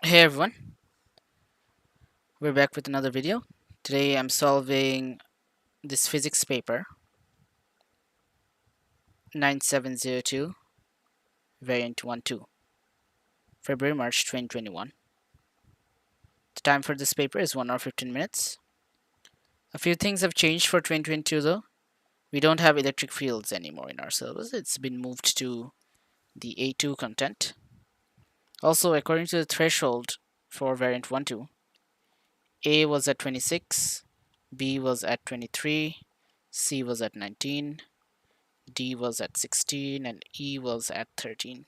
Hey everyone, we're back with another video. Today I'm solving this physics paper 9702 variant 12 February March 2021. The time for this paper is 1 hour 15 minutes. A few things have changed for 2022 though. We don't have electric fields anymore in our syllabus. It's been moved to the A2 content. Also, according to the threshold for variant 12, A was at 26, B was at 23, C was at 19, D was at 16, and E was at 13.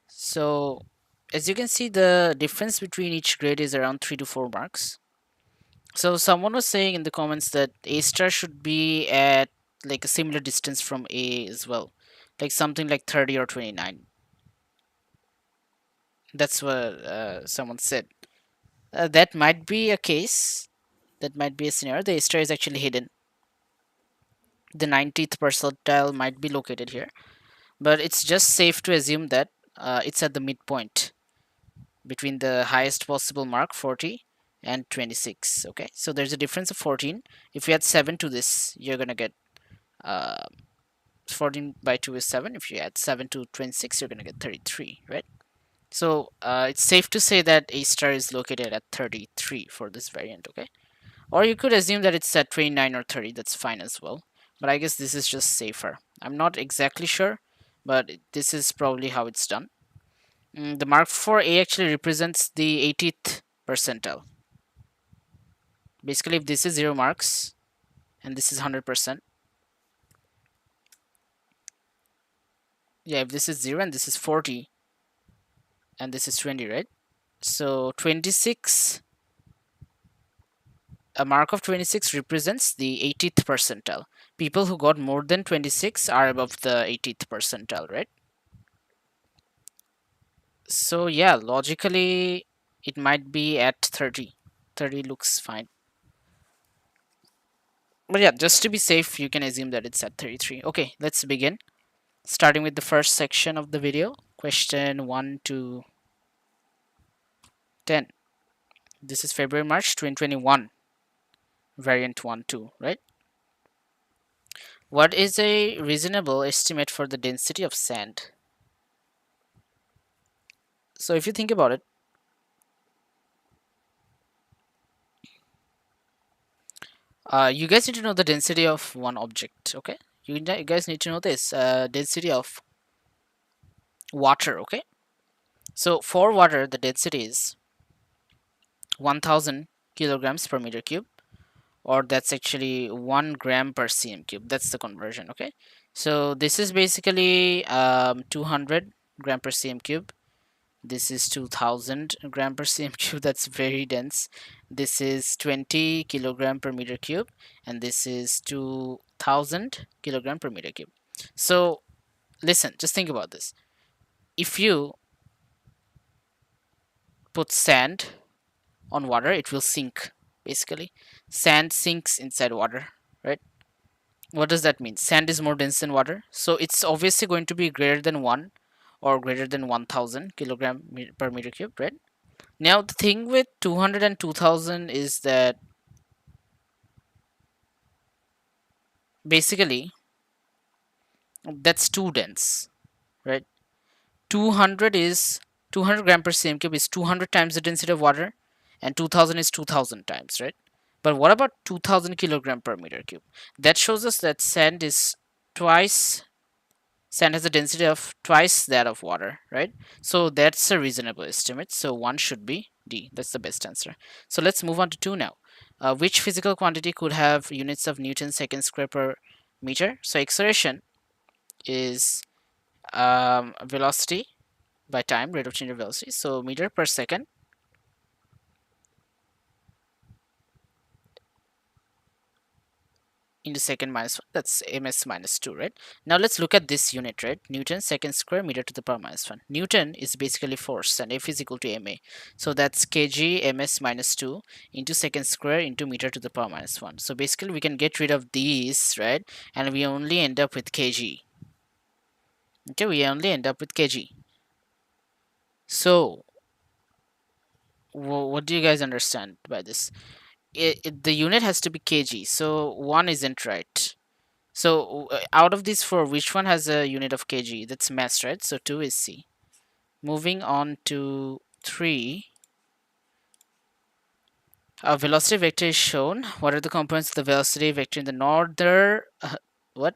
So as you can see, the difference between each grade is around 3 to 4 marks. So someone was saying in the comments that A star should be at like a similar distance from A as well, like something like 30 or 29. That's what someone said. That might be a case. That might be a scenario. The A star is actually hidden. The 90th percentile might be located here, but it's just safe to assume that it's at the midpoint between the highest possible mark 40 and 26. Okay, so there's a difference of 14. If you add 7 to this, you're gonna get 14 by 2 is 7. If you add 7 to 26, you're gonna get 33, right? So it's safe to say that A star is located at 33 for this variant. Okay, or you could assume that it's at 29 or 30. That's fine as well, but I guess this is just safer. I'm not exactly sure, but this is probably how it's done. The mark for A actually represents the 80th percentile. Basically, if this is 0 marks and this is 100%, yeah, if this is 0 and this is 40 and this is 20, right? So 26, a mark of 26 represents the 80th percentile. People who got more than 26 are above the 80th percentile, right? So yeah, logically, it might be at 30. 30 looks fine. But yeah, just to be safe, you can assume that it's at 33. Okay, let's begin. Starting with the first section of the video, question 1 to 10. This is February March 2021, variant 1 2, right? What is a reasonable estimate for the density of sand? So if you think about it, you guys need to know the density of one object. Okay, you guys need to know this density of water. Okay, so for water the density is 1000 kilograms per meter cube, or that's actually 1 gram per cm cube. That's the conversion. Okay, so this is basically 200 gram per cm cube. This is 2000 gram per cm cube. That's very dense. This is 20 kilogram per meter cube, and this is 2000 kilogram per meter cube. So listen, just think about this. If you put sand on water, it will sink. Basically, sand sinks inside water, right? What does that mean? Sand is more dense than water, so it's obviously going to be greater than 1 or greater than 1000 kilogram per meter cube, right? Now the thing with 200 and 2000 is that basically that's too dense, right? 200 is 200 gram per cm cube is 200 times the density of water, and 2000 is 2000 times, right? But what about 2000 kilogram per meter cube? That shows us that sand has a density of twice that of water, right? So that's a reasonable estimate. So 1 should be D. That's the best answer. So let's move on to 2 now. Which physical quantity could have units of Newton second square per meter? So acceleration is velocity by time, rate of change of velocity. So meter per second into second minus 1, that's ms minus 2, right? Now let's look at this unit, right? Newton second square meter to the power minus 1. Newton is basically force and F is equal to ma, so that's kg ms minus 2 into second square into meter to the power minus 1. So basically we can get rid of these, right? And we only end up with kg. Okay, we only end up with kg. So what do you guys understand by this? The unit has to be kg, so one isn't right. So out of these four, which one has a unit of kg? That's mass, right? So 2 is C. Moving on to 3, a velocity vector is shown. What are the components of the velocity vector in the what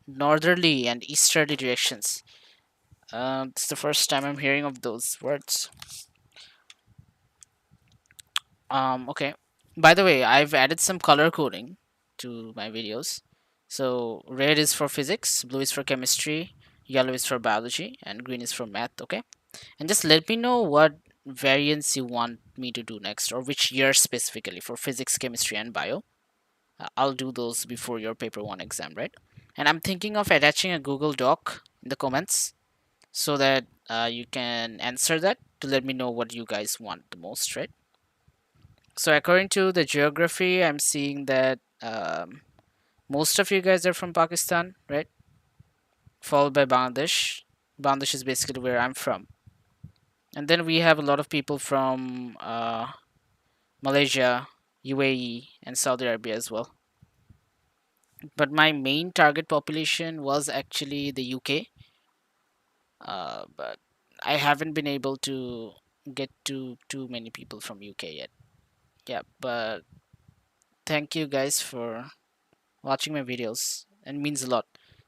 northerly and easterly directions? It's the first time I'm hearing of those words. Okay. By the way, I've added some color coding to my videos. So red is for physics, blue is for chemistry, yellow is for biology, and green is for math. Okay. And just let me know what variants you want me to do next, or which year specifically for physics, chemistry, and bio. I'll do those before your paper one exam, right? And I'm thinking of attaching a Google Doc in the comments so that you can answer that to let me know what you guys want the most, right? So according to the geography, I'm seeing that most of you guys are from Pakistan, right? Followed by Bangladesh. Bangladesh is basically where I'm from. And then we have a lot of people from Malaysia, UAE, and Saudi Arabia as well. But my main target population was actually the UK. But I haven't been able to get to too many people from UK yet. Yeah, but thank you guys for watching my videos, and it means a lot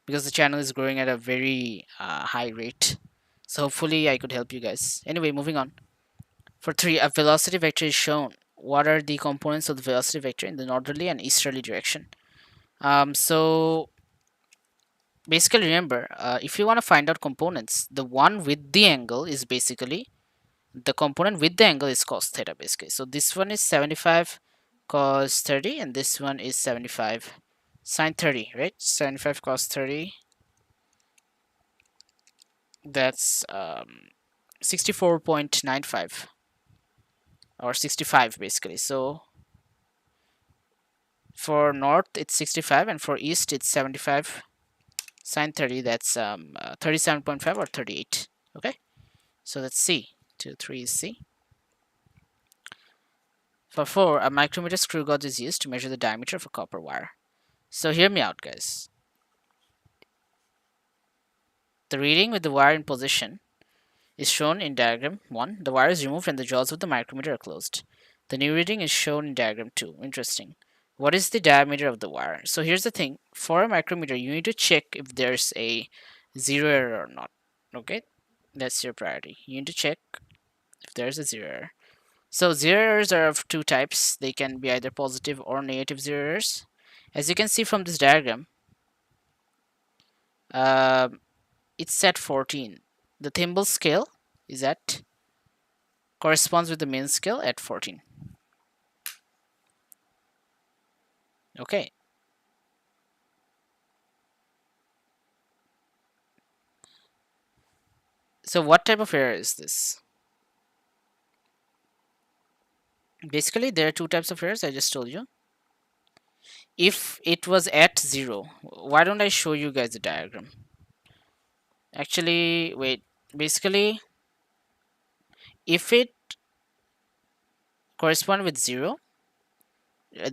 because the channel is growing at a very high rate. So hopefully I could help you guys. Anyway, moving on. For 3, a velocity vector is shown. What are the components of the velocity vector in the northerly and easterly direction? So basically remember, if you want to find out components, the one with the angle is basically the component with the angle is cos theta basically. So this one is 75 cos 30 and this one is 75 sine 30, right? 75 cos 30, that's 64.95 or 65 basically. So for north it's 65 and for east it's 75 sine 30, that's 37.5 or 38. Okay, so that's C. 2 3 is C. For 4, a micrometer screw gauge is used to measure the diameter of a copper wire. So hear me out, guys. The reading with the wire in position is shown in diagram 1. The wire is removed and the jaws of the micrometer are closed. The new reading is shown in diagram 2. Interesting. What is the diameter of the wire? So here's the thing. For a micrometer, you need to check if there's a zero error or not. Okay? That's your priority. You need to check if there's a zero error. So zero errors are of two types. They can be either positive or negative zero errors. As you can see from this diagram, it's at 14. The thimble scale is at corresponds with the main scale at 14. Okay. So what type of error is this? Basically, there are two types of errors I just told you. If it was at 0, why don't I show you guys the diagram? Actually, wait. Basically, if it correspond with 0,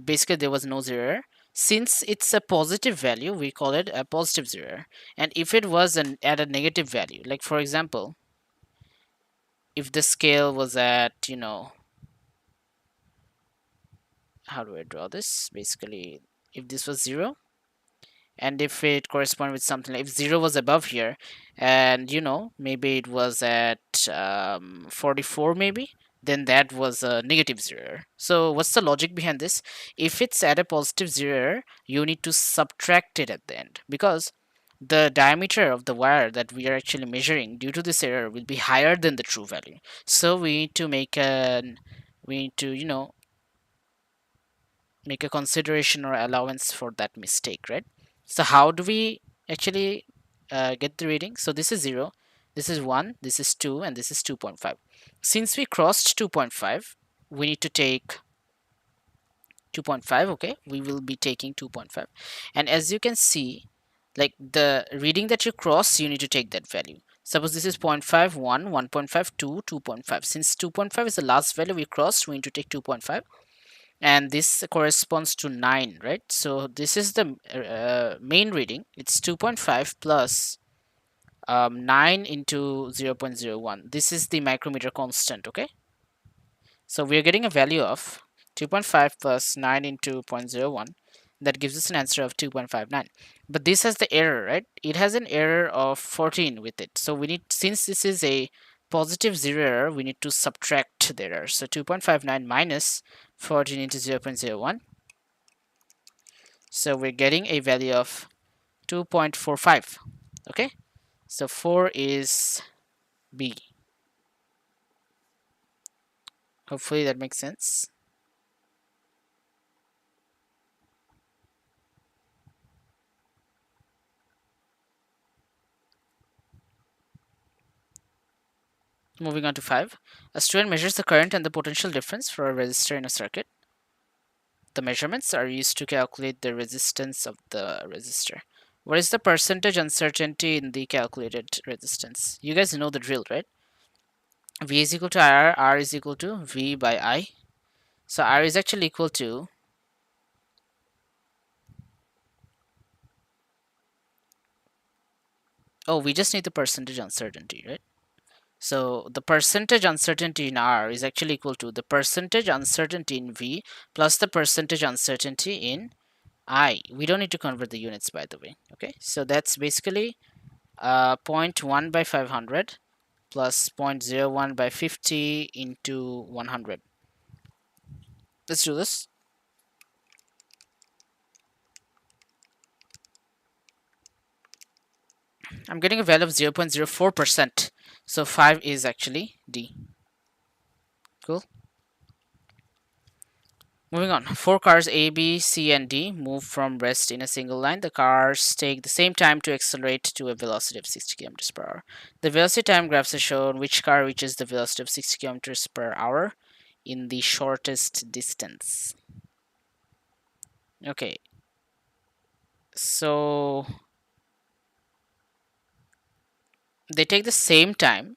basically there was no zero error. Since it's a positive value, we call it a positive zero error. And if it was at a negative value, like for example, if the scale was at, how do I draw this? Basically, if this was 0, and if it corresponded with something like if 0 was above here, and maybe it was at 44 maybe, then that was a negative 0 error. So what's the logic behind this? If it's at a positive 0 error, you need to subtract it at the end, because the diameter of the wire that we are actually measuring due to this error will be higher than the true value. So we need to make make a consideration or allowance for that mistake, right? So how do we actually get the reading? So this is 0, this is 1, this is 2, and this is 2.5. Since we crossed 2.5, we need to take 2.5. Okay, we will be taking 2.5, and as you can see, like the reading that you cross, you need to take that value. Suppose this is 0.51, 1.52, 2.5. Since 2.5 is the last value we crossed, we need to take 2.5. And this corresponds to 9, right? So this is the main reading. It's 2.5 plus 9 into 0.01. This is the micrometer constant, okay? So we are getting a value of 2.5 plus 9 into 0.01. That gives us an answer of 2.59. But this has the error, right? It has an error of 14 with it. So we need, since this is a positive zero error, we need to subtract the error. So 2.59 minus 14 into 0.01. So we're getting a value of 2.45. Okay? So 4 is B. Hopefully that makes sense. Moving on to 5. A student measures the current and the potential difference for a resistor in a circuit. The measurements are used to calculate the resistance of the resistor. What is the percentage uncertainty in the calculated resistance? You guys know the drill, right? V is equal to R, R is equal to V by I. So R is actually equal to we just need the percentage uncertainty, right? So the percentage uncertainty in R is actually equal to the percentage uncertainty in V plus the percentage uncertainty in I. We don't need to convert the units, by the way. Okay, so that's basically 0.1 by 500 plus 0.01 by 50 into 100. Let's do this. I'm getting a value of 0.04%. So 5 is actually D. Cool. Moving on, 4 cars A, B, C, and D move from rest in a single line. The cars take the same time to accelerate to a velocity of 60 kilometers per hour. The velocity time graphs are shown which car reaches the velocity of 60 kilometers per hour in the shortest distance. Okay, so they take the same time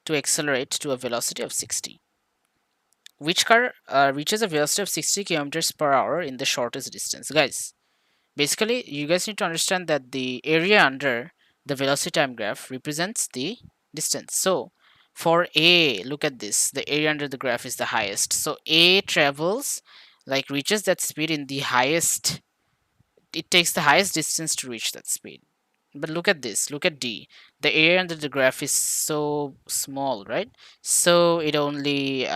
to accelerate to a velocity of 60. Which car reaches a velocity of 60 kilometers per hour in the shortest distance? Guys, basically, you guys need to understand that the area under the velocity time graph represents the distance. So, for A, look at this. The area under the graph is the highest. So, A travels, like reaches that speed in the highest. It takes the highest distance to reach that speed. But look at this. Look at D. The area under the graph is so small, right? So, it only,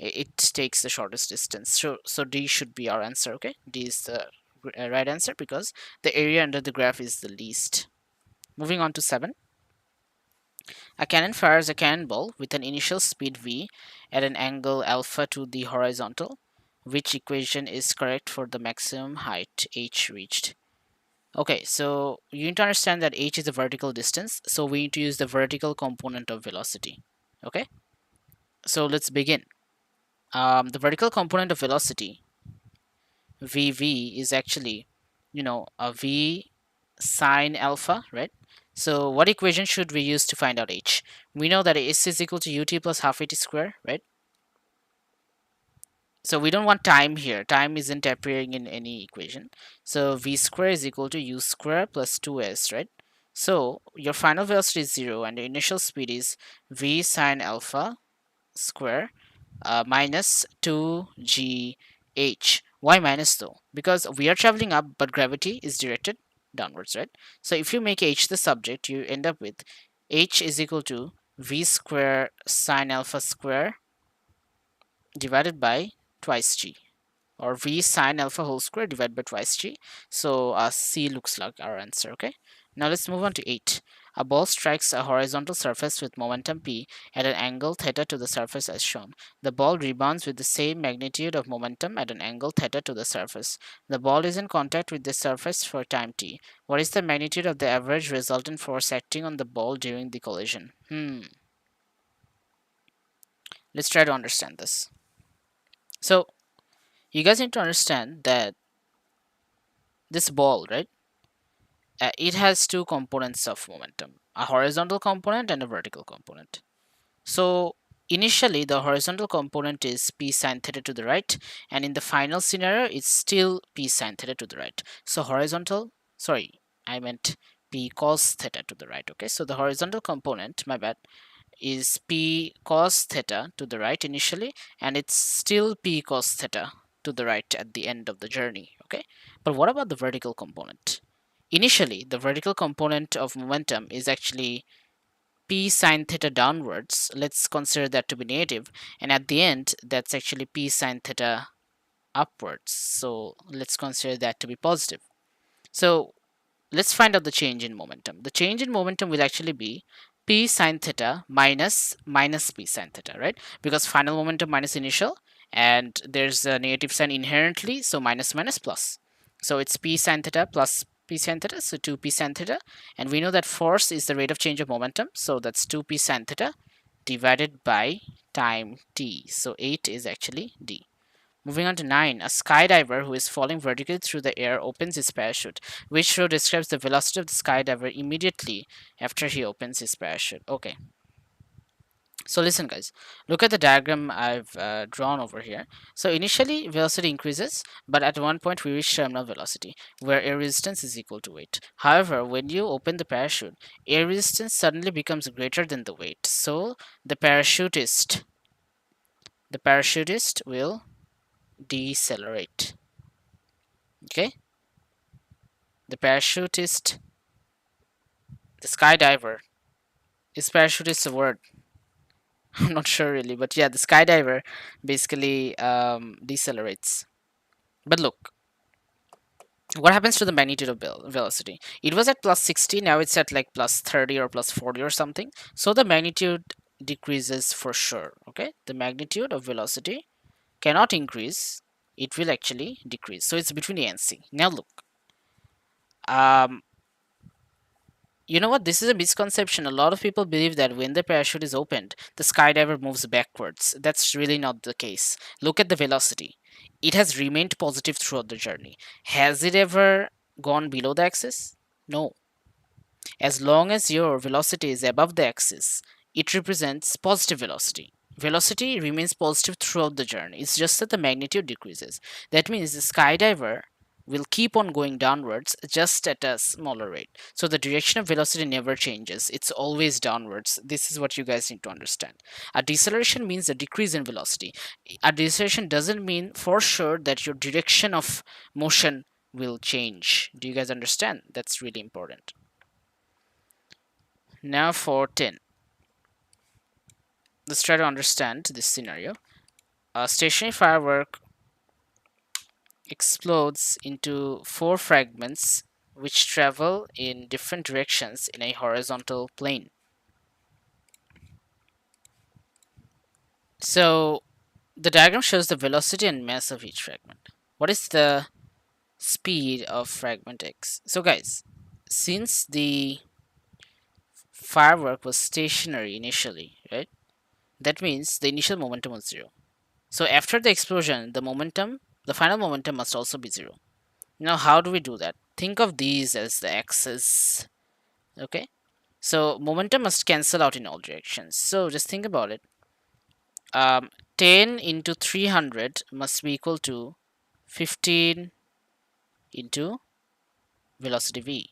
it takes the shortest distance. So D should be our answer, okay? D is the right answer because the area under the graph is the least. Moving on to 7. A cannon fires a cannonball with an initial speed v at an angle alpha to the horizontal. Which equation is correct for the maximum height h reached? Okay, so you need to understand that h is a vertical distance, so we need to use the vertical component of velocity. Okay, so let's begin. The vertical component of velocity VV is actually, a V sine alpha, right? So what equation should we use to find out h? We know that s is equal to ut plus half at square, right? So we don't want time here. Time isn't appearing in any equation. So v square is equal to u square plus 2s, right? So your final velocity is 0 and the initial speed is v sine alpha square minus 2gh. Why minus though? Because we are traveling up, but gravity is directed downwards, right? So if you make h the subject, you end up with h is equal to v square sine alpha square divided by twice g, or v sine alpha whole square divided by twice g. So C looks like our answer, okay? Now let's move on to 8. A ball strikes a horizontal surface with momentum p at an angle theta to the surface as shown. The ball rebounds with the same magnitude of momentum at an angle theta to the surface. The ball is in contact with the surface for time t. What is the magnitude of the average resultant force acting on the ball during the collision? Let's try to understand this. So you guys need to understand that this ball, right? It has two components of momentum. a horizontal component and a vertical component. So initially the horizontal component is p sine theta to the right, and in the final scenario it's still p sine theta to the right. So horizontal, sorry, I meant p cos theta to the right. Okay, so the horizontal component, my bad, is p cos theta to the right initially, and it's still p cos theta to the right at the end of the journey. Okay, but what about the vertical component? Initially the vertical component of momentum is actually p sine theta downwards. Let's consider that to be negative, and at the end that's actually p sine theta upwards, so let's consider that to be positive. So let's find out the change in momentum. The change in momentum will actually be p sine theta minus p sine theta, right? Because final momentum minus initial, and there's a negative sign inherently, so minus minus plus. So it's p sine theta plus p sine theta, so 2p sine theta. And we know that force is the rate of change of momentum, so that's 2p sine theta divided by time t. So 8 is actually d. Moving on to 9. A skydiver who is falling vertically through the air opens his parachute. Which row describes the velocity of the skydiver immediately after he opens his parachute? Okay. So listen guys, look at the diagram I've drawn over here. So initially velocity increases, but at one point we reach terminal velocity where air resistance is equal to weight. However, when you open the parachute, air resistance suddenly becomes greater than the weight. So the parachutist will decelerate. Okay, the parachutist, the skydiver. Is parachutist a word? I'm not sure really, but yeah, the skydiver basically decelerates. But look, what happens to the magnitude of velocity? It was at plus 60, now it's at like plus 30 or plus 40 or something. So the magnitude decreases for sure. Okay, the magnitude of velocity cannot increase, it will actually decrease. So it's between A and C. Now look, um, you know what? This is a misconception. A lot of people believe that when the parachute is opened, the skydiver moves backwards. That's really not the case. Look at the velocity. It has remained positive throughout the journey. Has it ever gone below the axis? No. As long as your velocity is above the axis, it represents positive velocity. Velocity remains positive throughout the journey. It's just that the magnitude decreases. That means the skydiver will keep on going downwards just at a smaller rate. So the direction of velocity never changes. It's always downwards. This is what you guys need to understand. A deceleration means a decrease in velocity. A deceleration doesn't mean for sure that your direction of motion will change. Do you guys understand? That's really important. Now for 10. Let's try to understand this scenario. A stationary firework explodes into 4 fragments which travel in different directions in a horizontal plane. So the diagram shows the velocity and mass of each fragment. What is the speed of fragment X? So guys, since the firework was stationary initially, right? That means the initial momentum was 0. So after the explosion, the final momentum must also be 0. Now how do we do that? Think of these as the axes. Okay, so momentum must cancel out in all directions. So just think about it. 10 into 300 must be equal to 15 into velocity v.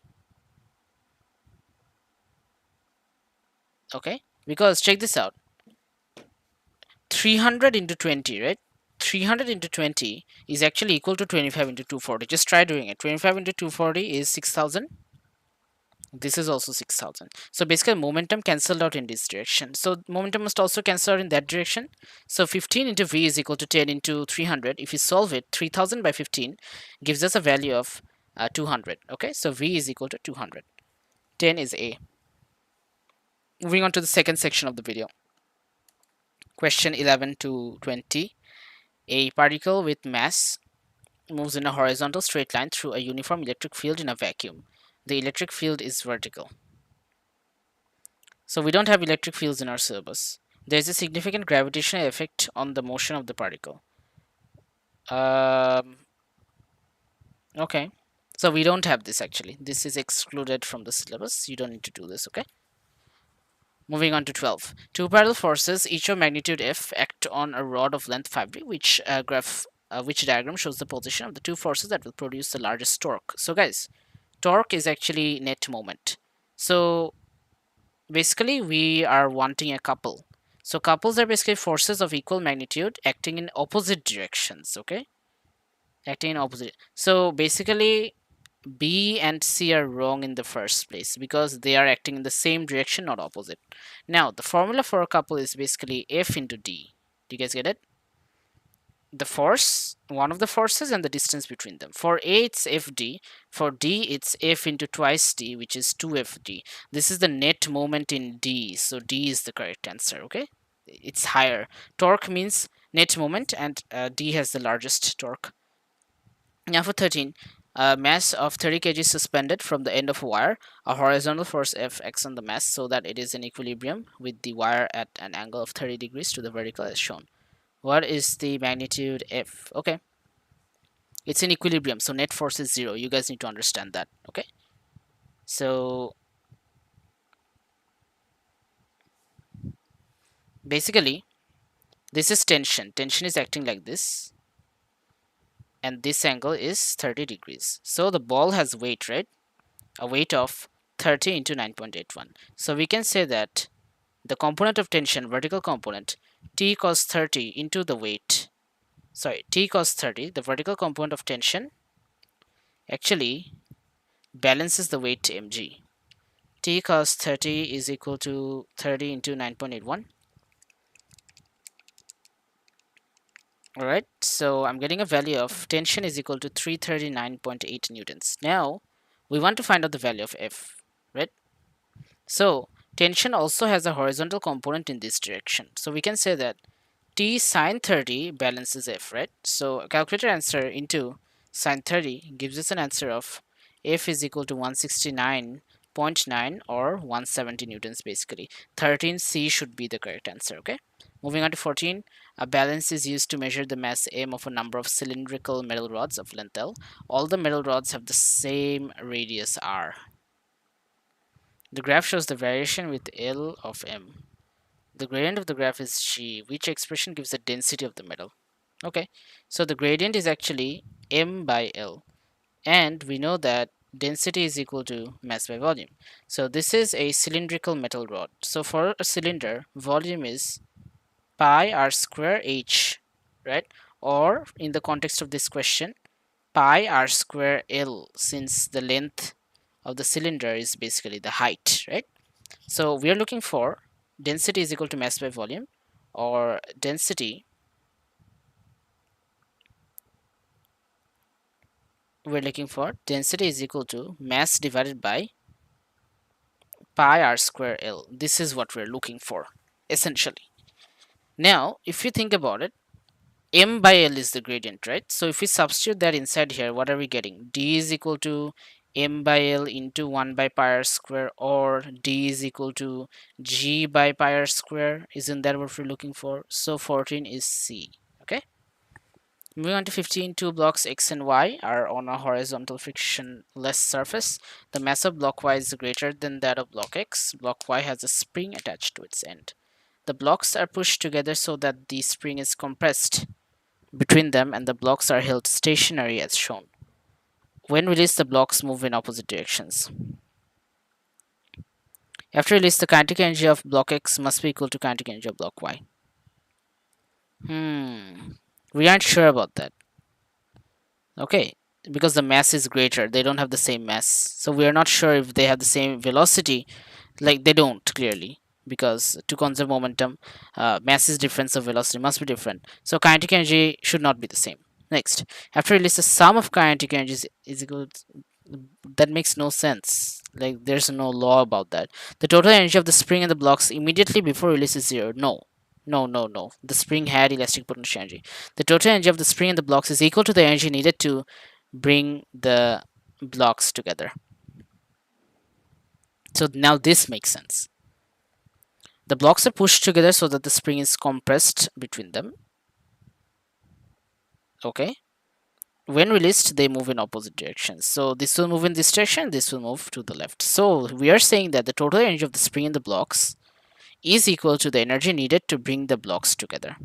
Okay, because check this out. 300 into 20, right? 300 into 20 is actually equal to 25 into 240. Just try doing it. 25 into 240 is 6000. This is also 6000. So basically momentum cancelled out in this direction. So momentum must also cancel out in that direction. So 15 into v is equal to 10 into 300. If you solve it, 3000 by 15 gives us a value of 200. Okay, so v is equal to 200. 10 is A. Moving on to the second section of the video. Question 11 to 20. A particle with mass moves in a horizontal straight line through a uniform electric field in a vacuum. The electric field is vertical. So we don't have electric fields in our syllabus. There is a significant gravitational effect on the motion of the particle. Okay. So we don't have this actually. This is excluded from the syllabus. You don't need to do this, okay? Moving on to 12. Two parallel forces, each of magnitude F, act on a rod of length 5d, which diagram shows the position of the two forces that will produce the largest torque. So guys, torque is actually net moment. So basically we are wanting a couple. So couples are basically forces of equal magnitude acting in opposite directions, okay? Acting in opposite. So basically B and C are wrong in the first place because they are acting in the same direction, not opposite. Now, the formula for a couple is basically F into D. Do you guys get it? The force, one of the forces, and the distance between them. For A, it's FD. For D, it's F into twice D, which is 2FD. This is the net moment in D, so D is the correct answer, okay? It's higher. Torque means net moment, and D has the largest torque. Now for 13, a mass of 30 kg suspended from the end of a wire. A horizontal force F acts on the mass so that it is in equilibrium with the wire at an angle of 30 degrees to the vertical as shown. What is the magnitude F? Okay, it's in equilibrium, so net force is 0. You guys need to understand that, okay? So basically, this is tension. Tension is acting like this, and this angle is 30 degrees. So the ball has weight, right? A weight of 30 into 9.81. So we can say that the component of tension, vertical component, T cos 30 into the weight, T cos 30, the vertical component of tension, actually balances the weight mg. T cos 30 is equal to 30 into 9.81. Alright, so I'm getting a value of tension is equal to 339.8 newtons. Now, we want to find out the value of F, right? So, tension also has a horizontal component in this direction. So, we can say that T sine 30 balances F, right? So, calculator answer into sine 30 gives us an answer of F is equal to 169.9 or 170 newtons basically. 13C should be the correct answer, okay? Moving on to 14, a balance is used to measure the mass m of a number of cylindrical metal rods of length L. All the metal rods have the same radius r. The graph shows the variation with L of m. The gradient of the graph is g, which expression gives the density of the metal. Okay, so the gradient is actually m by L, and we know that density is equal to mass by volume. So this is a cylindrical metal rod. So for a cylinder, volume is pi r square h, right? Or in the context of this question, pi r square L, since the length of the cylinder is basically the height, right? So we are looking for density is equal to mass by volume, or density, we're looking for density is equal to mass divided by pi r square L. This is what we're looking for, essentially. Now, if you think about it, m by L is the gradient, right? So if we substitute that inside here, what are we getting? D is equal to m by L into 1 by pi r square, or D is equal to g by pi r square. Isn't that what we're looking for? So 14 is C, okay? Moving on to 15, two blocks X and Y are on a horizontal frictionless surface. The mass of block Y is greater than that of block X. Block Y has a spring attached to its end. The blocks are pushed together so that the spring is compressed between them and the blocks are held stationary as shown. When released, the blocks move in opposite directions. After release, the kinetic energy of block X must be equal to kinetic energy of block Y. We aren't sure about that. Okay, because the mass is greater, they don't have the same mass. So we are not sure if they have the same velocity. Like, they don't, clearly, because to conserve momentum, mass is different, so velocity must be different. So kinetic energy should not be the same. Next, after release, the sum of kinetic energies is equal to, that makes no sense. Like, there's no law about that. The total energy of the spring and the blocks immediately before release is 0. No. No. The spring had elastic potential energy. The total energy of the spring and the blocks is equal to the energy needed to bring the blocks together. So now this makes sense. The blocks are pushed together so that the spring is compressed between them. Okay. When released, they move in opposite directions. So this will move in this direction, this will move to the left. So we are saying that the total energy of the spring and the blocks is equal to the energy needed to bring the blocks together.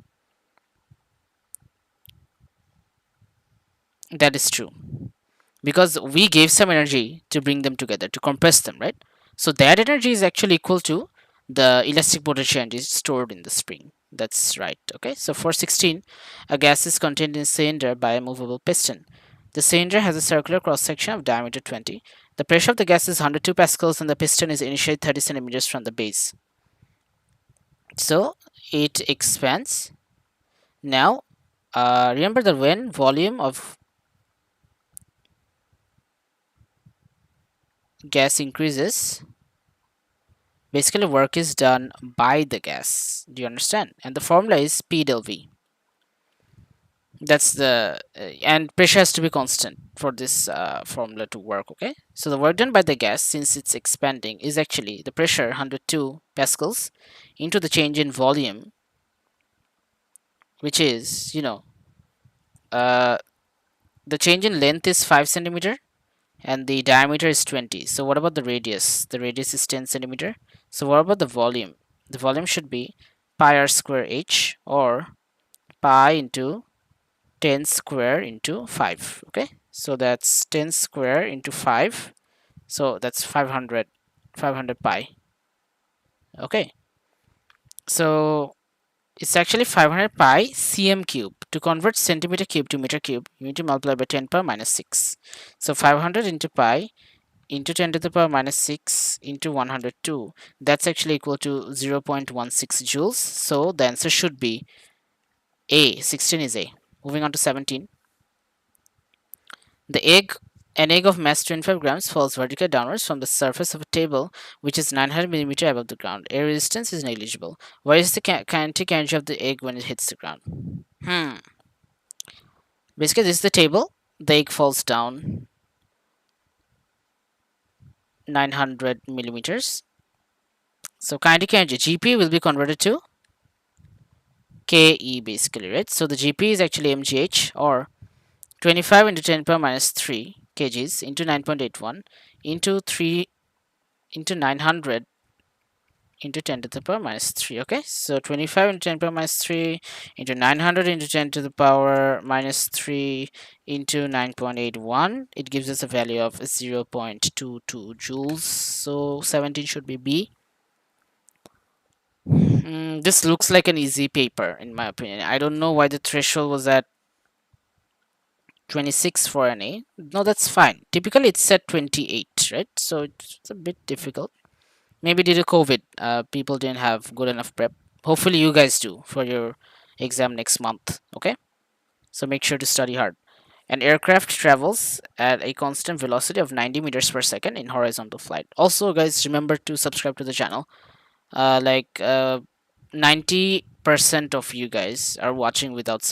That is true, because we gave some energy to bring them together, to compress them, right? So that energy is actually equal to the elastic potential energy stored in the spring. That's right. Okay, so for 16, a gas is contained in a cylinder by a movable piston. The cylinder has a circular cross section of diameter 20. The pressure of the gas is 102 pascals and the piston is initially 30 centimeters from the base. So it expands. Now remember that when volume of gas increases, basically work is done by the gas. Do you understand? And the formula is P del V. That's the and pressure has to be constant for this formula to work. Okay, so the work done by the gas, since it's expanding, is actually the pressure 102 pascals into the change in volume, which is, uh, the change in length is 5 centimeter and the diameter is 20. So what about the radius? The radius is 10 centimeter. So what about the volume? The volume should be pi r square h, or pi into 10 square into 5. Okay, so that's 10 square into 5, so that's 500 pi. Okay, so it's actually 500 pi cm cube. To convert centimeter cube to meter cube, you need to multiply by 10 power minus 6. So 500 into pi into 10 to the power minus 6 into 102, that's actually equal to 0.16 joules. So the answer should be A. 16 is A. Moving on to 17. An egg of mass 25 grams falls vertically downwards from the surface of a table which is 900 millimeter above the ground. Air resistance is negligible. What is the kinetic energy of the egg when it hits the ground? Basically, this is the table. The egg falls down 900 millimeters. So kinetic energy, GP, will be converted to KE basically, right? So the GP is actually mgh, or 25 into 10 power minus 3 kgs into 9.81 into 3 into 900 into 10 to the power minus 3. Okay, so 25 into 10 power minus 3 into 900 into 10 to the power minus 3 into 9.81, it gives us a value of 0.22 joules. So 17 should be B. This looks like an easy paper in my opinion. I don't know why the threshold was at 26 for an A. No, that's fine. Typically it's at 28, right? So it's a bit difficult. Maybe due to COVID, people didn't have good enough prep. Hopefully you guys do for your exam next month. Okay, so make sure to study hard. An aircraft travels at a constant velocity of 90 meters per second in horizontal flight. Also, guys, remember to subscribe to the channel. 90% of you guys are watching without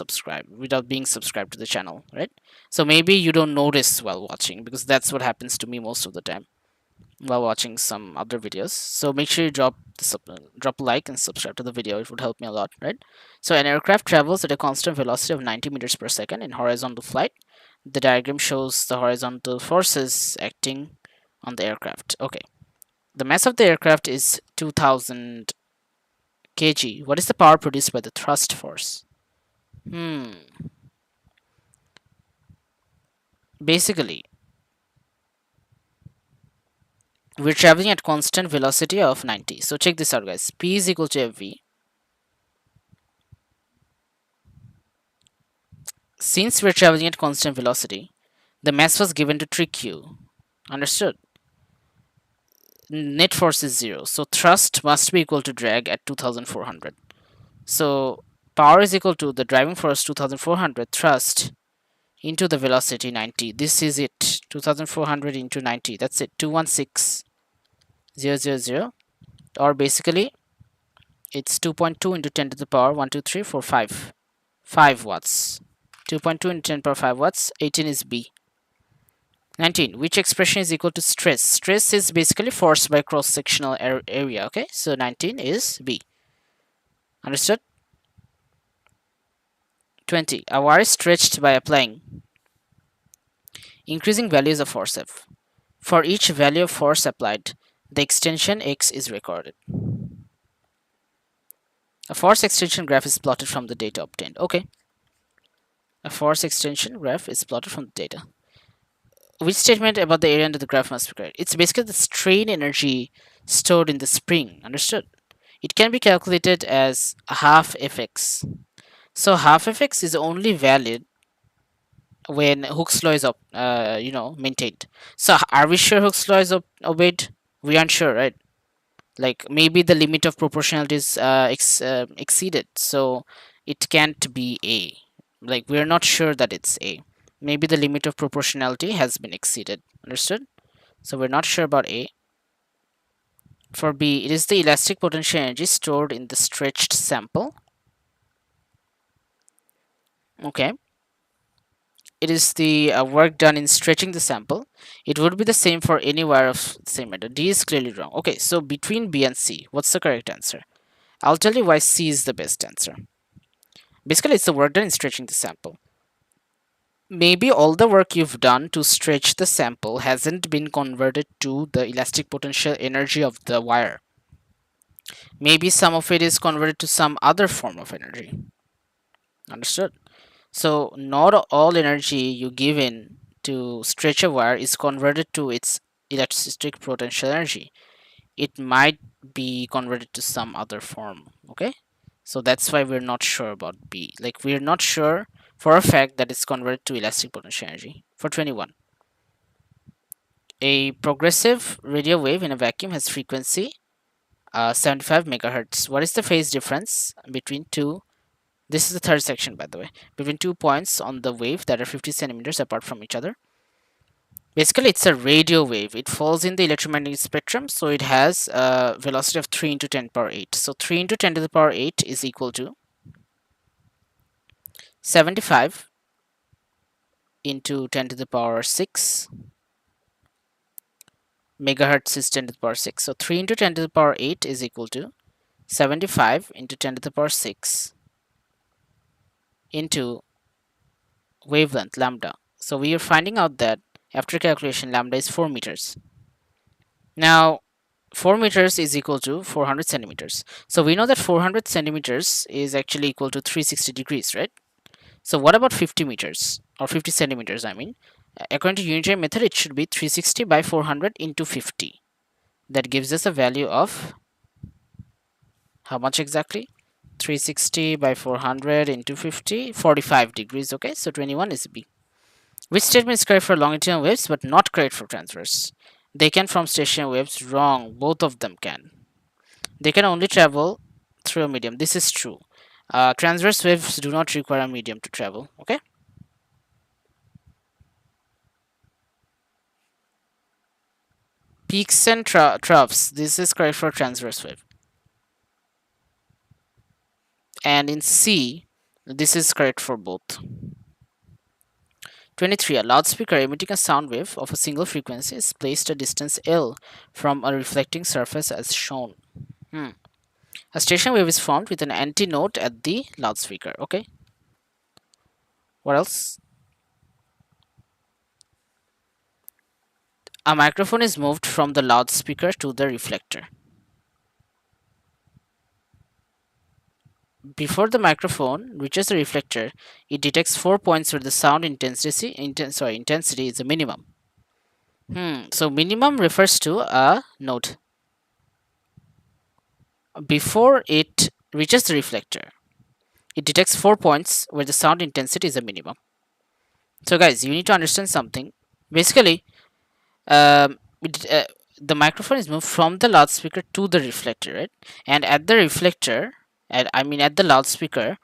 being subscribed to the channel, right? So maybe you don't notice while watching, because that's what happens to me most of the time while watching some other videos. So make sure you drop a like and subscribe to the video. It would help me a lot, right? So an aircraft travels at a constant velocity of 90 meters per second in horizontal flight. The diagram shows the horizontal forces acting on the aircraft. Okay, the mass of the aircraft is 2000 kg. What is the power produced by the thrust force? Basically, we're traveling at constant velocity of 90. So check this out, guys. P is equal to Fv. Since we're traveling at constant velocity, the mass was given to trick you. Understood? Net force is 0. So thrust must be equal to drag at 2400. So power is equal to the driving force 2400 thrust into the velocity 90. This is it. 2400 into 90. That's it. 216000. Or basically, it's 2.2 into 10 to the power 1, 2, 3, 4, 5. 5 watts. 2.2 into 10 power 5 watts. 18 is B. 19. Which expression is equal to stress? Stress is basically force by cross-sectional area. Okay, so 19 is B. Understood? 20. A wire is stretched by applying increasing values of force F. For each value of force applied, the extension X is recorded. A force extension graph is plotted from the data obtained. Okay. A force extension graph is plotted from the data. Which statement about the area under the graph must be correct? It's basically the strain energy stored in the spring. Understood? It can be calculated as half Fx. So half Fx is only valid when Hooke's law is maintained. So are we sure Hooke's law is obeyed? We aren't sure, right? Like maybe the limit of proportionality is exceeded, so it can't be A. Like we're not sure that it's A. Maybe the limit of proportionality has been exceeded. Understood? So we're not sure about A. For B, it is the elastic potential energy stored in the stretched sample. Okay. It is the work done in stretching the sample. It would be the same for any wire of the same matter. D is clearly wrong. Okay, so between B and C, what's the correct answer? I'll tell you why C is the best answer. Basically, it's the work done in stretching the sample. Maybe all the work you've done to stretch the sample hasn't been converted to the elastic potential energy of the wire. Maybe some of it is converted to some other form of energy. Understood? So not all energy you give in to stretch a wire is converted to its elastic potential energy. It might be converted to some other form. Okay, so that's why we're not sure about B. Like we're not sure for a fact that it's converted to elastic potential energy. For 21, a progressive radio wave in a vacuum has frequency 75 megahertz. What is the phase difference between two? This is the third section, by the way, between 2 points on the wave that are 50 centimeters apart from each other. Basically, it's a radio wave. It falls in the electromagnetic spectrum, so it has a velocity of 3 into 10 power 8. So 3 into 10 to the power 8 is equal to 75 into 10 to the power 6. Megahertz is 10 to the power 6. So 3 into 10 to the power 8 is equal to 75 into 10 to the power 6 into wavelength lambda. So we are finding out that after calculation lambda is 4 meters. Now 4 meters is equal to 400 centimeters. So we know that 400 centimeters is actually equal to 360 degrees, right? So what about 50 meters or 50 centimeters, I mean? According to unitary method, it should be 360 by 400 into 50. That gives us a value of how much exactly? 360 by 400 into 50, 45 degrees. Okay, so 21 is B. Which statement is correct for longitudinal waves but not correct for transverse? They can form stationary waves. Wrong. Both of them can. They can only travel through a medium. This is true. Transverse waves do not require a medium to travel. Okay. Peaks and troughs. This is correct for transverse wave. And in C, this is correct for both. 23. A loudspeaker emitting a sound wave of a single frequency is placed a distance L from a reflecting surface as shown. A station wave is formed with an antinode at the loudspeaker. Okay. What else? A microphone is moved from the loudspeaker to the reflector. Before the microphone reaches the reflector, it detects 4 points where the sound intensity is a minimum. So minimum refers to a node. Before it reaches the reflector, it detects 4 points where the sound intensity is a minimum. So guys, you need to understand something. Basically, the microphone is moved from the loudspeaker to the reflector, right? And at the reflector, at the loudspeaker,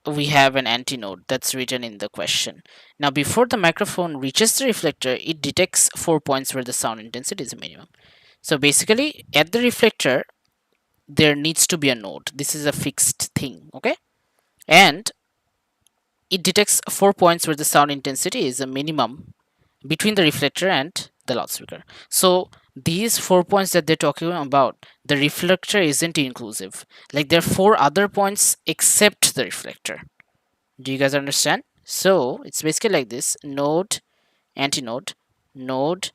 we have an antinode that's written in the question. Now, before the microphone reaches the reflector, it detects 4 points where the sound intensity is a minimum. So basically, at the reflector, there needs to be a node. This is a fixed thing, okay? And it detects 4 points where the sound intensity is a minimum between the reflector and the loudspeaker. So these 4 points that they're talking about, the reflector isn't inclusive. Like there are 4 other points except the reflector. Do you guys understand? So it's basically like this: node, antinode, node,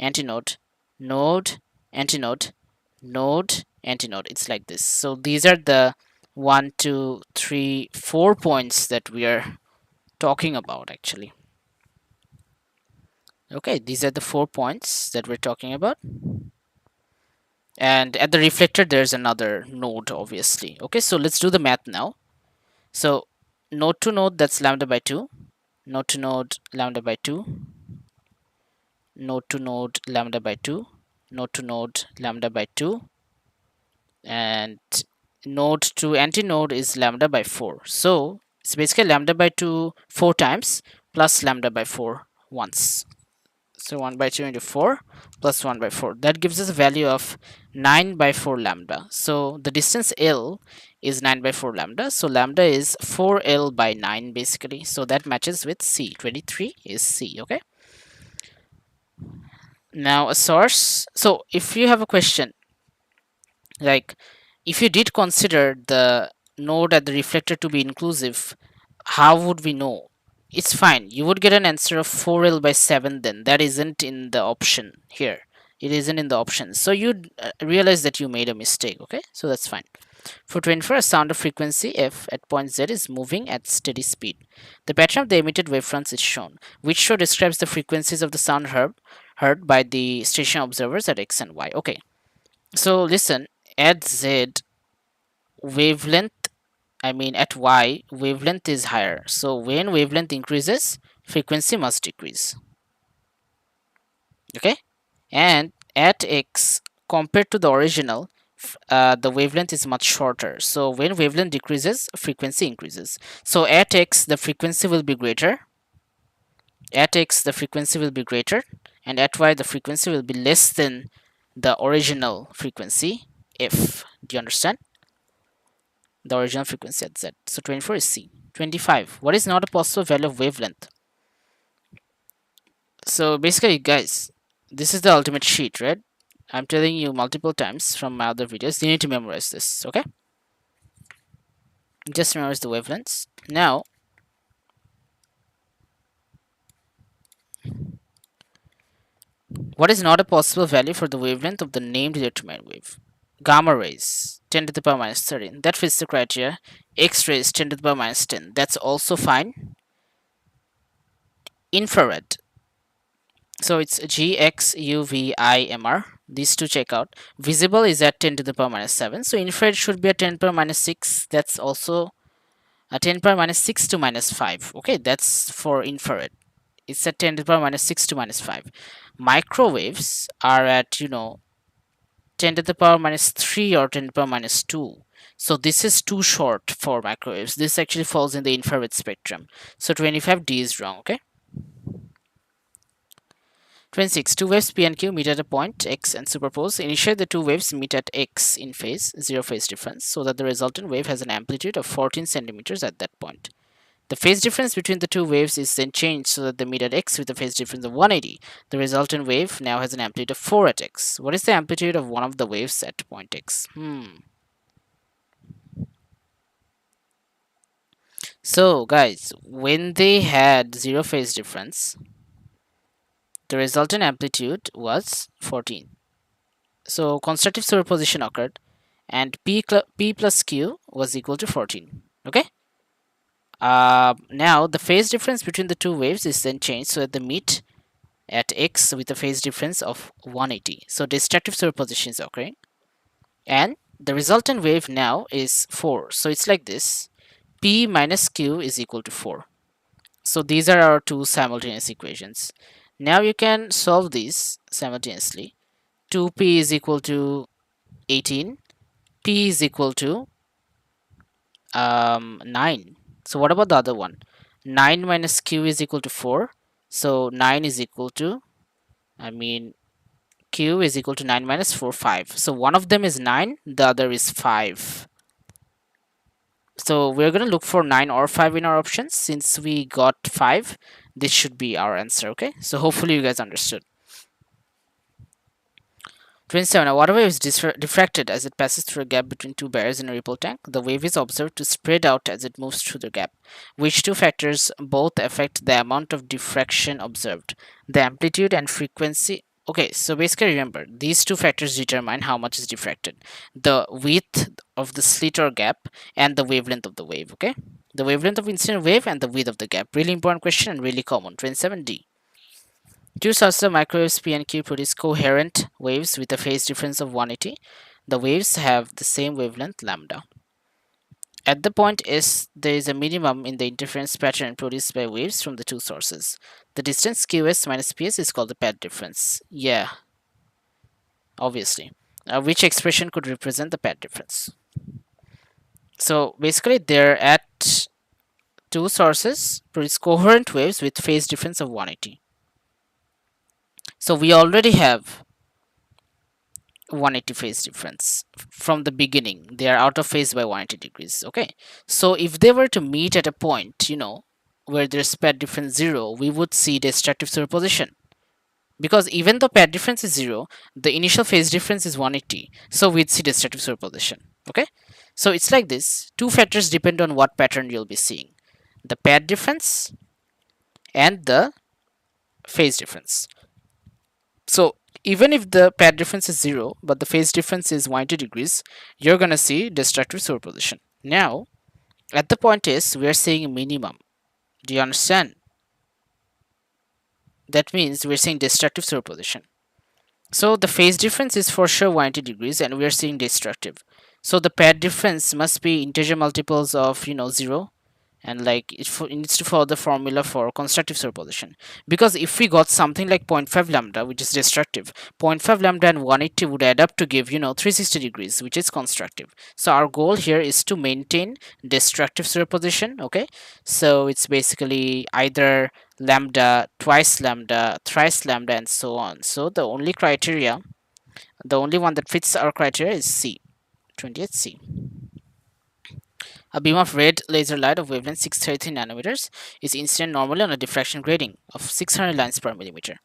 antinode, node, antinode, node, antinode. It's like this. So these are the 1, 2, 3, 4 points that we are talking about actually. Okay, these are the 4 points that we're talking about. And at the reflector there's another node obviously. Okay, so let's do the math now. So node to node, that's lambda by 2, node to node lambda by 2, node to node lambda by 2, node to node lambda by 2, and node to antinode is lambda by 4. So it's basically lambda by 2 4 times plus lambda by 4 once. So 1 by 2 into 4 plus 1 by 4. That gives us a value of 9 by 4 lambda. So the distance L is 9 by 4 lambda. So lambda is 4L by 9 basically. So that matches with C. 23 is C. Okay. Now a source. So if you have a question, like if you did consider the node at the reflector to be inclusive, how would we know? It's fine. You would get an answer of 4L by 7 then. That isn't in the option here. It isn't in the option. So you'd realize that you made a mistake. Okay, so that's fine. For 24, a sound of frequency f at point z is moving at steady speed. The pattern of the emitted wavefronts is shown, which show describes the frequencies of the sound heard by the station observers at x and y. Okay, so listen, at z wavelength, I mean at y, wavelength is higher. So when wavelength increases, frequency must decrease. Okay, and at x, compared to the original, the wavelength is much shorter. So when wavelength decreases, frequency increases. So at x, the frequency will be greater. At x, the frequency will be greater, and at y, the frequency will be less than the original frequency f. Do you understand? The original frequency at z. So 24 is C. 25. What is not a possible value of wavelength? So basically, guys, this is the ultimate sheet, right? I'm telling you multiple times from my other videos. You need to memorize this, okay? Just memorize the wavelengths. Now, what is not a possible value for the wavelength of the named electromagnetic wave? Gamma rays, 10 to the power minus 13. That fits the criteria. X-rays, 10 to the power minus 10. That's also fine. Infrared. So it's GXUVIMR. These two check out. Visible is at 10 to the power minus 7. So infrared should be at 10 to the power minus 6. That's also a 10 to the power minus 6 to minus 5. Okay, that's for infrared. It's at 10 to the power minus 6 to minus 5. Microwaves are at, 10 to the power minus 3 or 10 to the power minus 2. So this is too short for microwaves. This actually falls in the infrared spectrum. So 25D is wrong, okay? 26. Two waves P and Q meet at a point X and superpose. Initially, the two waves meet at X in phase, 0 phase difference, so that the resultant wave has an amplitude of 14 centimeters at that point. The phase difference between the two waves is then changed so that they meet at X with a phase difference of 180. The resultant wave now has an amplitude of 4 at X. What is the amplitude of one of the waves at point X? So, guys, when they had 0 phase difference, the resultant amplitude was 14. So constructive superposition occurred, and P plus Q was equal to 14. Okay. Now the phase difference between the two waves is then changed so that they meet at X with a phase difference of 180. So destructive superposition is occurring, and the resultant wave now is 4. So it's like this: P minus Q is equal to 4. So these are our two simultaneous equations. Now you can solve these simultaneously. 2p is equal to 18. P is equal to 9. So what about the other one? 9 minus Q is equal to 4. So 9 is equal to, Q is equal to 9 minus 4, 5. So one of them is 9, the other is 5. So we're going to look for 9 or 5 in our options. Since we got 5, this should be our answer, okay? So hopefully you guys understood. 27. A water wave is diffracted as it passes through a gap between two barriers in a ripple tank. The wave is observed to spread out as it moves through the gap. Which two factors both affect the amount of diffraction observed? The amplitude and frequency Okay, so basically remember, these two factors determine how much is diffracted. The width of the slit or gap and the wavelength of the wave, okay? The wavelength of incident wave and the width of the gap. Really important question and really common. 27D. Two sources of microwaves P and Q produce coherent waves with a phase difference of 180. The waves have the same wavelength lambda. At the point S, there is a minimum in the interference pattern produced by waves from the two sources. The distance QS minus PS is called the path difference. Yeah, obviously. Which expression could represent the path difference? So basically, they're at two sources produce coherent waves with phase difference of 180. So we already have 180 phase difference from the beginning. They are out of phase by 180 degrees. Okay, so if they were to meet at a point, where there's path difference 0, we would see destructive superposition, because even though path difference is 0, the initial phase difference is 180, so we'd see destructive superposition. Okay, so it's like this. Two factors depend on what pattern you'll be seeing: the path difference and the phase difference. So even if the path difference is 0 but the phase difference is 180 degrees, you're gonna see destructive superposition. Now at the point S, we are seeing a minimum. Do you understand? That means we're seeing destructive superposition. So the phase difference is for sure 180 degrees and we are seeing destructive. So the path difference must be integer multiples of 0, and like it needs to follow the formula for constructive superposition, because if we got something like 0.5 lambda, which is destructive, 0.5 lambda and 180 would add up to give 360 degrees, which is constructive. So our goal here is to maintain destructive superposition. Okay, so it's basically either lambda, twice lambda, thrice lambda, and so on. So the only one that fits our criteria is C, 28C. A beam of red laser light of wavelength 633 nanometers is incident normally on a diffraction grating of 600 lines per millimeter.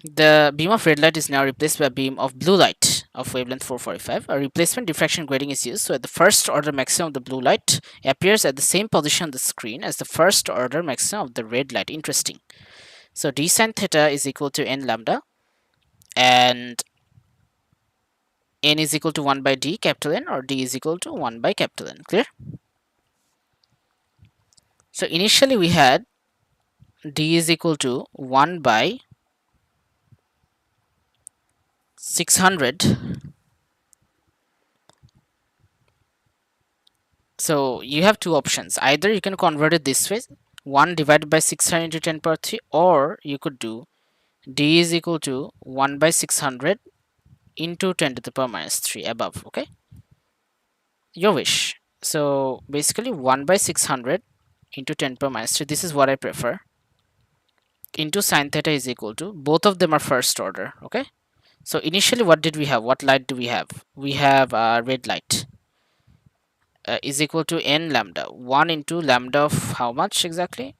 The beam of red light is now replaced by a beam of blue light of wavelength 445. A replacement diffraction grating is used, so at the first order maximum of the blue light appears at the same position on the screen as the first order maximum of the red light. Interesting. So d sine theta is equal to n lambda, and n is equal to 1 by d capital N, or d is equal to 1 by capital N. Clear? So initially we had d is equal to 1 by 600. So you have two options. Either you can convert it this way, 1 divided by 600 into 10 power 3, or you could do d is equal to 1 by 600 into 10 to the power minus 3 above. Okay, your wish. So basically 1 by 600 into 10 power minus 3, this is what I prefer, into sine theta is equal to, both of them are first order. Okay, so initially what did we have? What light do we have? We have red light. Is equal to n lambda, 1 into lambda of how much exactly?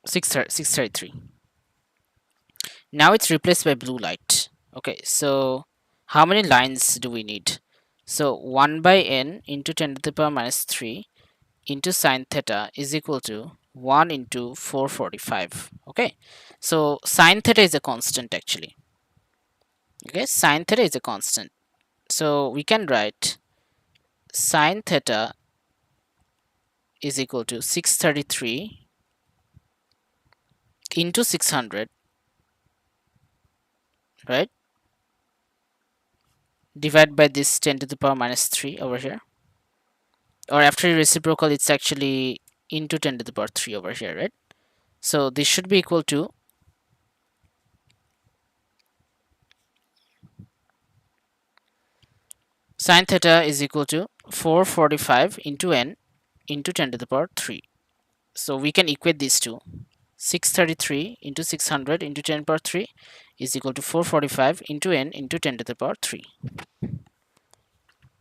633. Now it's replaced by blue light. Okay, so how many lines do we need? So 1 by n into 10 to the power minus 3 into sine theta is equal to 1 into 445. Okay, so sine theta is a constant actually. Okay, sine theta is a constant. So we can write sine theta is equal to 633 into 600, right? Divide by this 10 to the power minus 3 over here. Or after reciprocal, it's actually into 10 to the power 3 over here, right? So this should be equal to sine theta is equal to 445 into n into 10 to the power 3. So we can equate these two. 633 into 600 into 10 to the power 3 is equal to 445 into n into 10 to the power 3.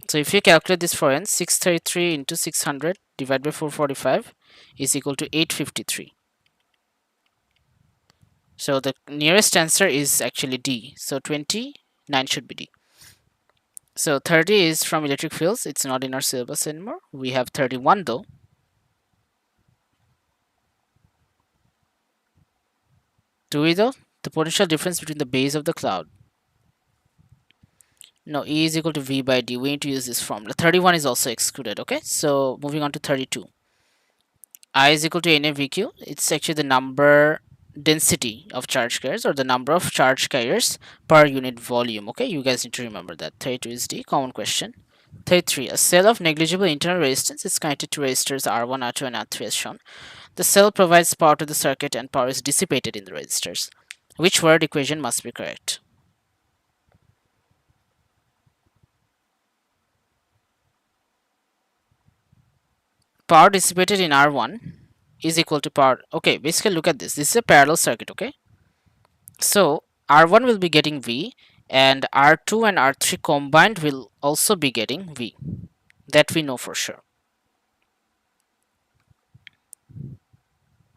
So if you calculate this for n, 633 into 600 divided by 445 is equal to 853. So the nearest answer is actually D. So 29 should be D. So 30 is from electric fields. It's not in our syllabus anymore. We have 31 though. Do we though? The potential difference between the base of the cloud. No, E is equal to V by D. We need to use this formula. 31 is also excluded, okay? So moving on to 32. I is equal to NaVQ. It's actually the number density of charge carriers, or the number of charge carriers per unit volume, okay? You guys need to remember that. 32 is D. Common question. 33. A cell of negligible internal resistance is connected to resistors R1, R2, and R3 as shown. The cell provides power to the circuit and power is dissipated in the resistors. Which word equation must be correct? Power dissipated in R1 is equal to power. Okay, basically look at this. This is a parallel circuit, okay? So R1 will be getting V, and R2 and R3 combined will also be getting V. That we know for sure.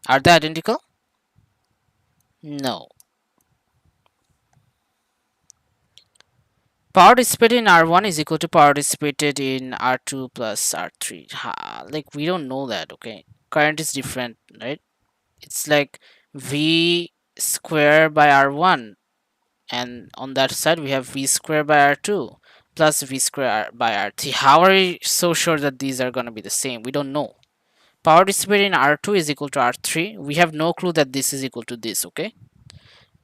Are they identical? No. Power dissipated in R1 is equal to power dissipated in R2 plus R3. Like we don't know that, okay? Current is different, right? It's like V square by R1, and on that side we have V square by R2 plus V square by R3. How are we so sure that these are going to be the same? We don't know. Power dissipated in R2 is equal to R3. We have no clue that this is equal to this, okay?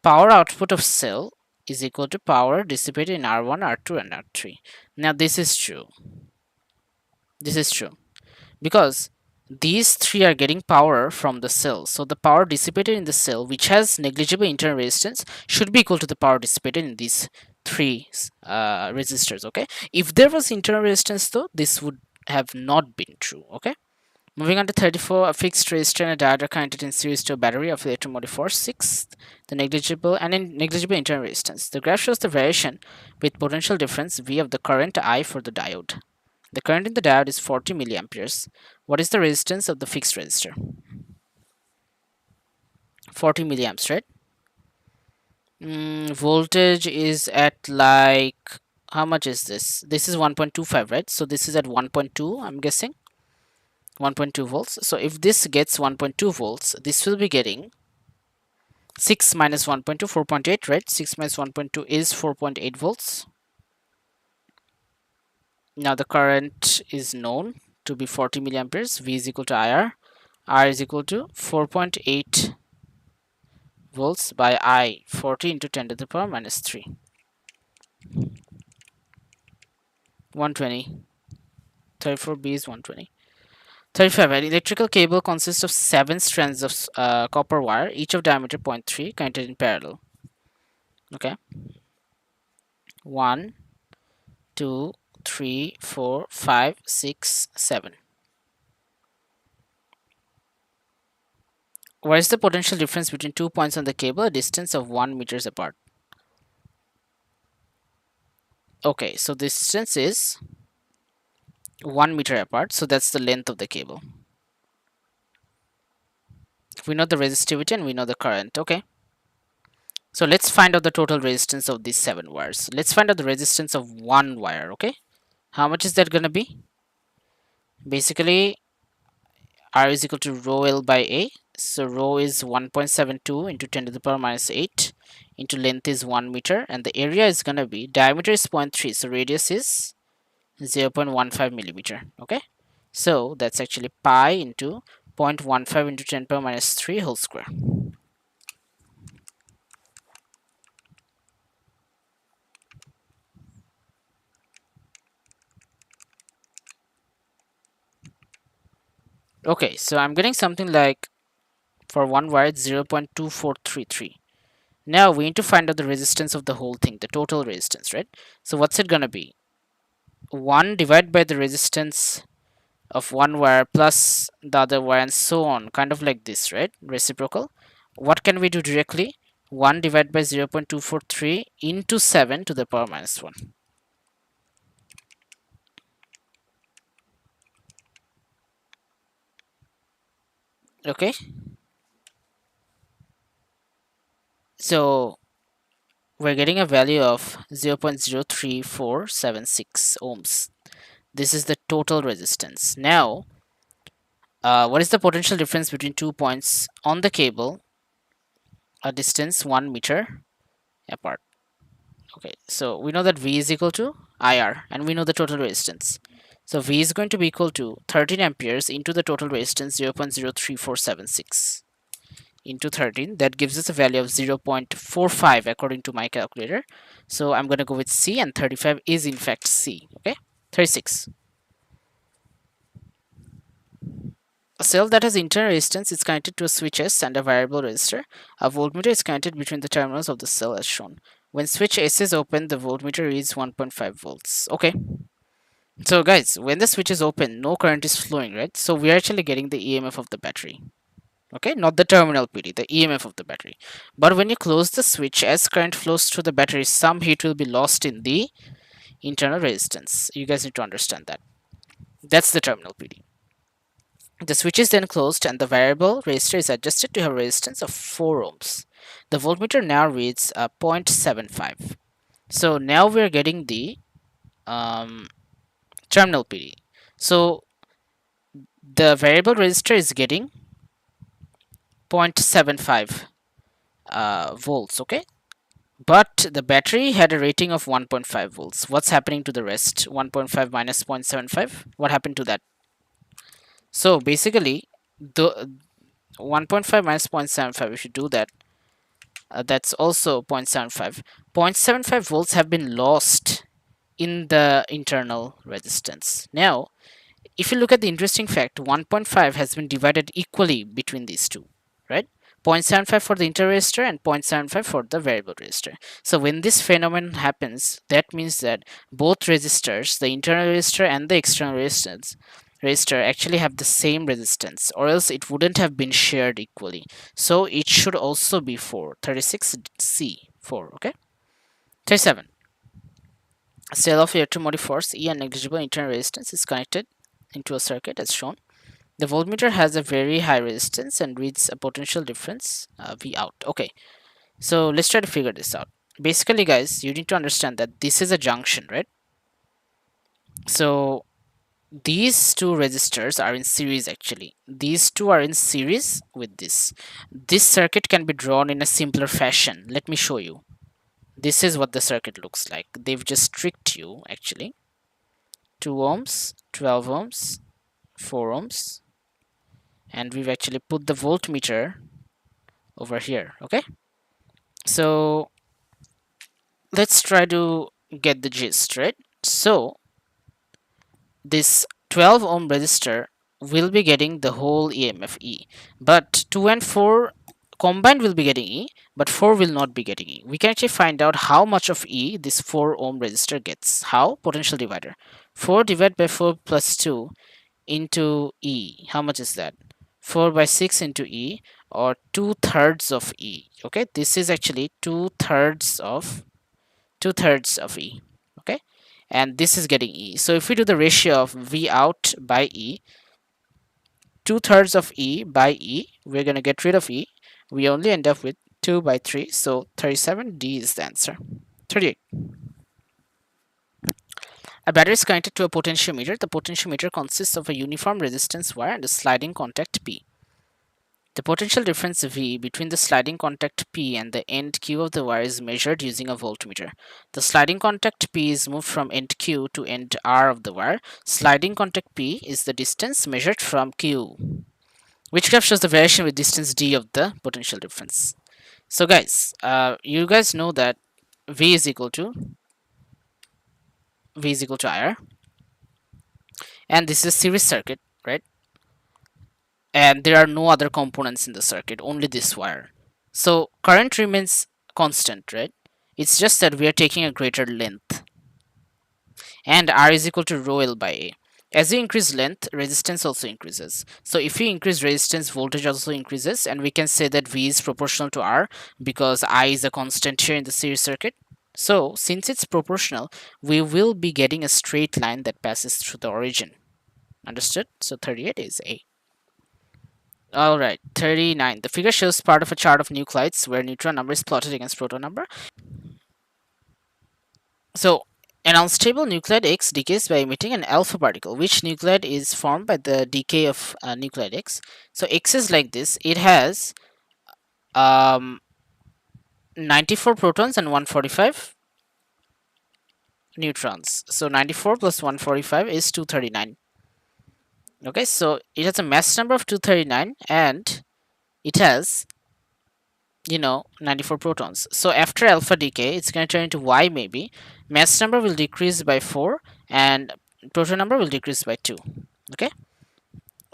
Power output of cell is equal to power dissipated in R1, R2, and R3. Now this is true. This is true because these three are getting power from the cell. So the power dissipated in the cell, which has negligible internal resistance, should be equal to the power dissipated in these three resistors, okay? If there was internal resistance though, this would have not been true, okay? Moving on to 34, a fixed resistor and a diode are connected in series to a battery of electromotive force 6, the negligible internal resistance. The graph shows the variation with potential difference V of the current I for the diode. The current in the diode is 40 milliamperes. What is the resistance of the fixed resistor? 40 milliamps, right? Voltage is at like, how much is this? This is 1.25, right? So this is at 1.2, I'm guessing. 1.2 volts. So if this gets 1.2 volts, this will be getting 6 minus 1.2, 4.8, right? 6 minus 1.2 is 4.8 volts. Now the current is known to be 40 milliamperes. V is equal to IR. R is equal to 4.8 volts by I, 40 into 10 to the power minus 3. 120. 34B is 120. 35. An electrical cable consists of 7 strands of copper wire, each of diameter 0.3, connected in parallel. Okay. 1, 2, 3, 4, 5, 6, 7. What is the potential difference between 2 points on the cable, a distance of 1 meters apart? Okay, so the distance is 1 meter apart, so that's the length of the cable. We know the resistivity and we know the current. Okay, so let's find out the total resistance of these 7 wires. Let's find out the resistance of one wire. Okay, how much is that gonna be? Basically, R is equal to rho L by A. So rho is 1.72 into 10 to the power minus 8 into length is 1 meter, and the area is gonna be, diameter is 0.3, so radius is 0.15 millimeter. Okay, so that's actually pi into 0.15 into 10 power minus 3 whole square. Okay, so I'm getting something like, for one wire it's 0.2433. Now we need to find out the resistance of the whole thing, the total resistance, right? So what's it gonna be? 1 divided by the resistance of one wire plus the other wire and so on, kind of like this, right? Reciprocal. What can we do directly? 1 divided by 0.243 into 7 to the power minus 1. Okay, so we're getting a value of 0.03476 ohms. This is the total resistance. Now, what is the potential difference between 2 points on the cable a distance 1 meter apart. Okay, so we know that V is equal to IR and we know the total resistance. So V is going to be equal to 13 amperes into the total resistance 0.03476 into 13. That gives us a value of 0.45 according to my calculator. So I'm going to go with C, and 35 is in fact C. Okay, 36. A cell that has internal resistance is connected to a switch S and a variable resistor. A voltmeter is connected between the terminals of the cell as shown. When switch S is open, the voltmeter reads 1.5 volts. Okay. So guys, when the switch is open, no current is flowing, right? So we are actually getting the EMF of the battery. Okay, not the terminal PD, the EMF of the battery. But when you close the switch, as current flows through the battery, some heat will be lost in the internal resistance. You guys need to understand that. That's the terminal PD. The switch is then closed and the variable resistor is adjusted to have a resistance of 4 ohms. The voltmeter now reads 0.75. So now we are getting the terminal PD. So the variable resistor is getting 0.75 volts, okay? But the battery had a rating of 1.5 volts. What's happening to the rest? 1.5 minus 0.75. What happened to that? So basically, the 1.5 minus 0.75, if you do that, that's also 0.75. 0.75 volts have been lost in the internal resistance. Now, if you look at the interesting fact, 1.5 has been divided equally between these two, right? 0.75 for the internal resistor and 0.75 for the variable resistor. So when this phenomenon happens, that means that both resistors, the internal resistor and the external resistor actually have the same resistance, or else it wouldn't have been shared equally. So it should also be 4. 36C, 4, okay? 37. A cell of electromotive force E and negligible internal resistance is connected into a circuit as shown. The voltmeter has a very high resistance and reads a potential difference V out. Okay, so let's try to figure this out. Basically, guys, you need to understand that this is a junction, right? So these two resistors are in series actually. These two are in series with this. This circuit can be drawn in a simpler fashion. Let me show you. This is what the circuit looks like. They've just tricked you actually. 2 ohms, 12 ohms, 4 ohms, and we've actually put the voltmeter over here. Okay, so let's try to get the gist, right? So this 12 ohm resistor will be getting the whole EMF E, but 2 and 4 combined will be getting E, but 4 will not be getting E. We can actually find out how much of E this 4 ohm resistor gets. How? Potential divider. 4 divided by 4 plus 2 into E. How much is that? 4 by 6 into E, or 2/3 of E. Okay, this is actually 2/3 of E. Okay, and this is getting E. So if we do the ratio of V out by E, 2/3 of E by E, we're going to get rid of E. We only end up with 2 by 3. So 37D is the answer. 38. A battery is connected to a potentiometer. The potentiometer consists of a uniform resistance wire and a sliding contact P. The potential difference V between the sliding contact P and the end Q of the wire is measured using a voltmeter. The sliding contact P is moved from end Q to end R of the wire. Sliding contact P is the distance measured from Q. Which graph shows the variation with distance D of the potential difference? So guys, you guys know that V is equal to IR, and this is a series circuit, right? And there are no other components in the circuit, only this wire. So current remains constant, right? It's just that we are taking a greater length, and R is equal to rho L by A. As you increase length, resistance also increases. So if we increase resistance, voltage also increases, and we can say that V is proportional to R because I is a constant here in the series circuit. So since it's proportional, we will be getting a straight line that passes through the origin. Understood? So 38 is A. Alright, 39. The figure shows part of a chart of nuclides where neutron number is plotted against proton number. So an unstable nuclide X decays by emitting an alpha particle. Which nuclide is formed by the decay of nuclide X? So X is like this. It has 94 protons and 145 neutrons. So 94 plus 145 is 239. Okay, so it has a mass number of 239 and it has 94 protons. So after alpha decay, it's going to turn into Y maybe. Mass number will decrease by 4 and proton number will decrease by 2. Okay.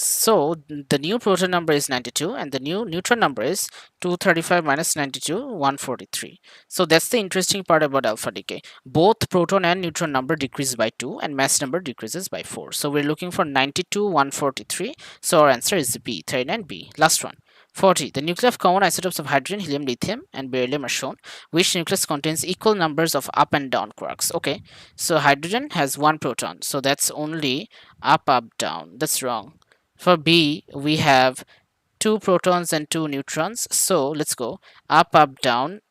So the new proton number is 92 and the new neutron number is 235 minus 92, 143. So that's the interesting part about alpha decay. Both proton and neutron number decrease by 2 and mass number decreases by 4. So we're looking for 92, 143. So our answer is B, 39B. Last one. 40. The nuclei of common isotopes of hydrogen, helium, lithium, and beryllium are shown. Which nucleus contains equal numbers of up and down quarks? Okay, so hydrogen has one proton, so that's only up, up, down. That's wrong. For B, we have two protons and two neutrons. So let's go up, up, down,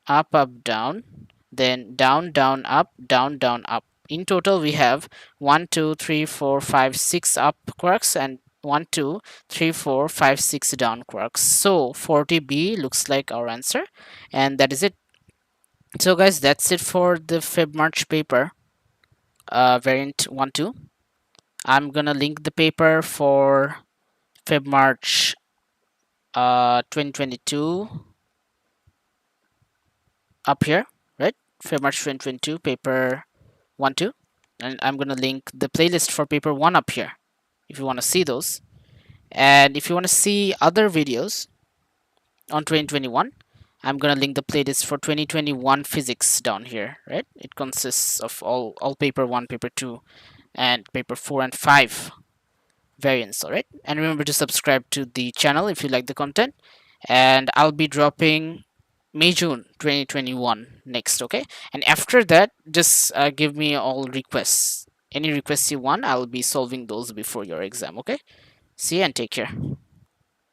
then down, down, up, down, down, up. In total, we have 1, 2, 3, 4, 5, 6 up quarks and 1, 2, 3, 4, 5, 6 down quarks. So 40B looks like our answer, and that is it. So guys, that's it for the Feb March paper, variant 1-2. I'm gonna link the paper for Feb March 2022 up here, right? Feb March 2022 paper 1-2, and I'm gonna link the playlist for paper 1 up here if you want to see those. And if you want to see other videos on 2021, I'm gonna link the playlist for 2021 physics down here, right? It consists of all paper 1, paper 2, and paper 4 and 5 variants. All right, and remember to subscribe to the channel if you like the content, and I'll be dropping May-June 2021 next. Okay, and after that, just give me all requests. Any requests you want, I'll be solving those before your exam. Okay, see you and take care.